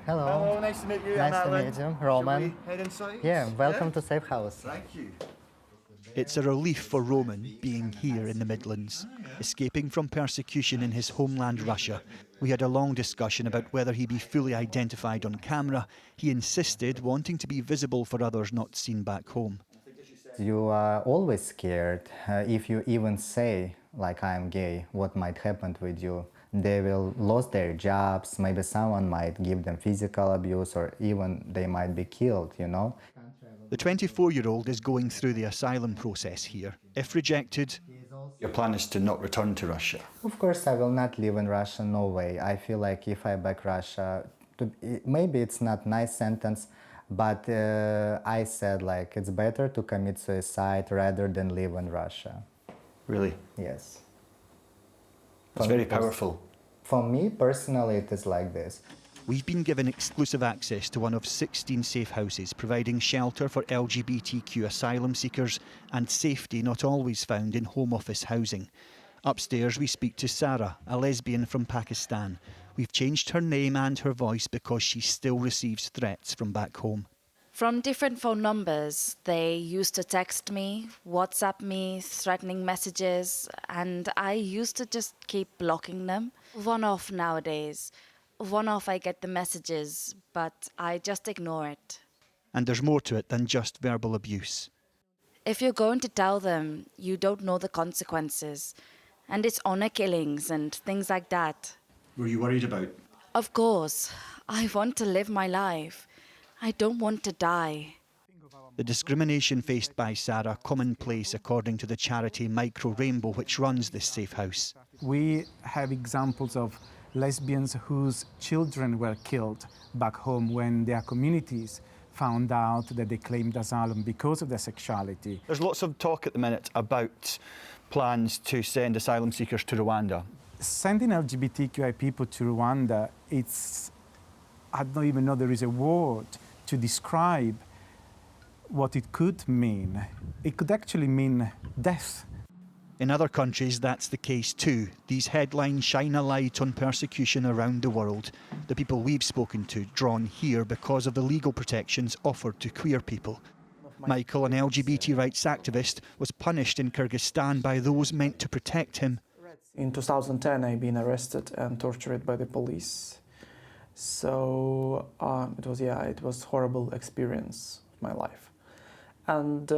Hello. Hello, nice to meet you. Nice I'm to Alan. meet you, Roman. Shall we head inside? Yeah, welcome Yeah? to Safe House. Thank you. It's a relief for Roman being here in the Midlands, escaping from persecution in his homeland Russia. We had a long discussion about whether he be fully identified on camera. He insisted, wanting to be visible for others not seen back home. You are always scared. If you even say, like, I'm gay, what might happen with you? They will lose their jobs, maybe someone might give them physical abuse, or even they might be killed, you know? The 24-year-old is going through the asylum process here. If rejected, Your plan is to not return to Russia. Of course, I will not live in Russia, no way. I feel like if I back Russia, maybe it's not nice sentence, but I said like it's better to commit suicide rather than live in Russia. Really? Yes. It's very powerful. For me personally, it is like this. we've been given exclusive access to one of 16 safe houses, providing shelter for LGBTQ asylum seekers and safety not always found in Home Office housing. Upstairs we speak to Sarah, a lesbian from Pakistan. We've changed her name and her voice because she still receives threats from back home. From different phone numbers, they used to text me, WhatsApp me, threatening messages, and I used to just keep blocking them. One-off nowadays. One-off I get the messages, but I just ignore it. And there's more to it than just verbal abuse. If you're going to tell them, you don't know the consequences. And it's honor killings and things like that. Were you worried about? Of course, I want to live my life. I don't want to die. The discrimination faced by Sarah commonplace according to the charity Micro Rainbow, which runs this safe house. We have examples of lesbians whose children were killed back home when their communities found out that they claimed asylum because of their sexuality. There's lots of talk at the minute about plans to send asylum seekers to Rwanda. Sending LGBTQI people to Rwanda, I don't even know there is a word to describe what it could mean. It could actually mean death. In other countries, that's the case too. These headlines shine a light on persecution around the world. The people we've spoken to drawn here because of the legal protections offered to queer people. Michael, an LGBT rights activist, was punished in Kyrgyzstan by those meant to protect him. In 2010, I've been arrested and tortured by the police. So it was a horrible experience of my life. And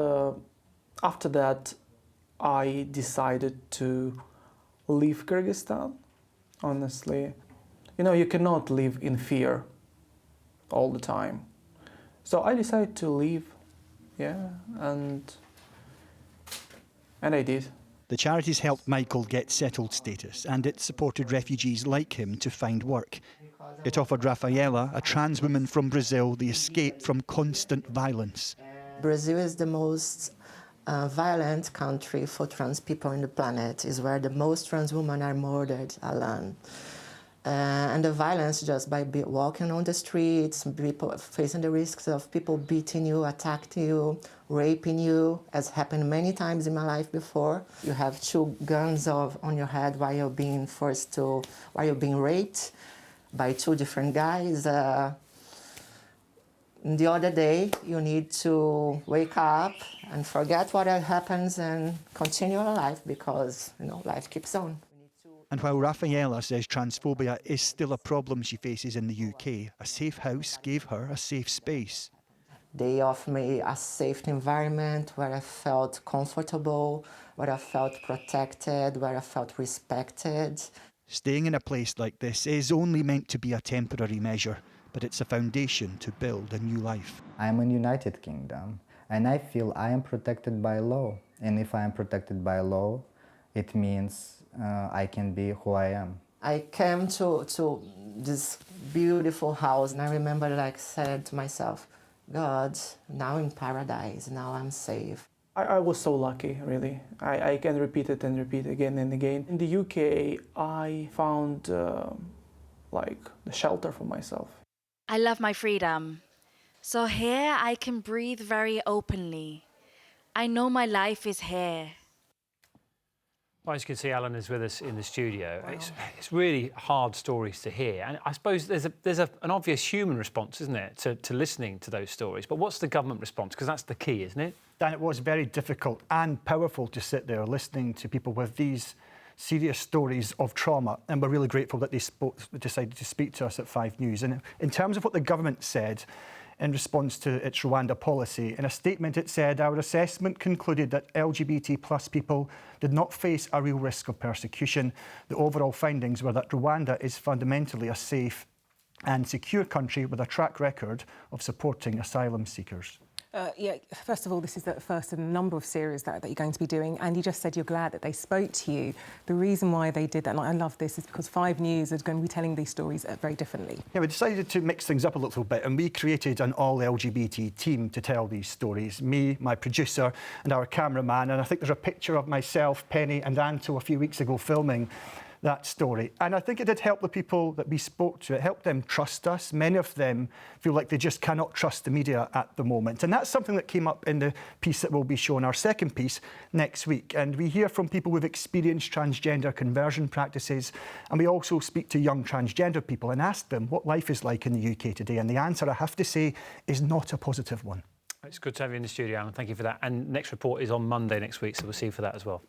after that, I decided to leave Kyrgyzstan, honestly. You know, you cannot live in fear all the time. So I decided to leave, and I did. The charities helped Michael get settled status, and it supported refugees like him to find work. It offered Rafaela, a trans woman from Brazil, the escape from constant violence. Brazil is the most violent country for trans people in the planet. Is where the most trans women are murdered alone. And the violence just by walking on the streets, people facing the risks of people beating you, attacking you, raping you, as happened many times in my life before. You have 2 guns on your head while you're being raped by 2 different guys. The other day, you need to wake up and forget what happens and continue your life because, life keeps on. And while Rafaela says transphobia is still a problem she faces in the UK, a safe house gave her a safe space. They offered me a safe environment where I felt comfortable, where I felt protected, where I felt respected. Staying in a place like this is only meant to be a temporary measure, but it's a foundation to build a new life. I'm in United Kingdom, and I feel I am protected by law. And if I am protected by law, it means I can be who I am. I came to this beautiful house, and I remember said to myself, God, now in paradise, now I'm safe. I was so lucky, really. I can repeat it and repeat again and again. In the UK, I found the shelter for myself. I love my freedom. So here I can breathe very openly. I know my life is here. Well, as you can see, Alan is with us in the studio. Wow. It's really hard stories to hear. And I suppose there's an obvious human response, isn't it, to listening to those stories. But what's the government response? Because that's the key, isn't it? Dan, it was very difficult and powerful to sit there listening to people with these serious stories of trauma. And we're really grateful that they decided to speak to us at 5 News. And in terms of what the government said, in response to its Rwanda policy. In a statement it said, our assessment concluded that LGBT plus people did not face a real risk of persecution. The overall findings were that Rwanda is fundamentally a safe and secure country with a track record of supporting asylum seekers. Yeah, first of all, this is the first in a number of series that you're going to be doing, and you just said you're glad that they spoke to you. The reason why they did that, and I love this, is because 5 News is going to be telling these stories very differently. Yeah, we decided to mix things up a little bit, and we created an all-LGBT team to tell these stories. Me, my producer, and our cameraman, and I think there's a picture of myself, Penny and Anto a few weeks ago filming that story. And I think it did help the people that we spoke to. It helped them trust us. Many of them feel like they just cannot trust the media at the moment. And that's something that came up in the piece that will be shown, our second piece, next week. And we hear from people who've experienced transgender conversion practices. And we also speak to young transgender people and ask them what life is like in the UK today. And the answer, I have to say, is not a positive one. It's good to have you in the studio, Alan. Thank you for that. And next report is on Monday next week, so we'll see you for that as well.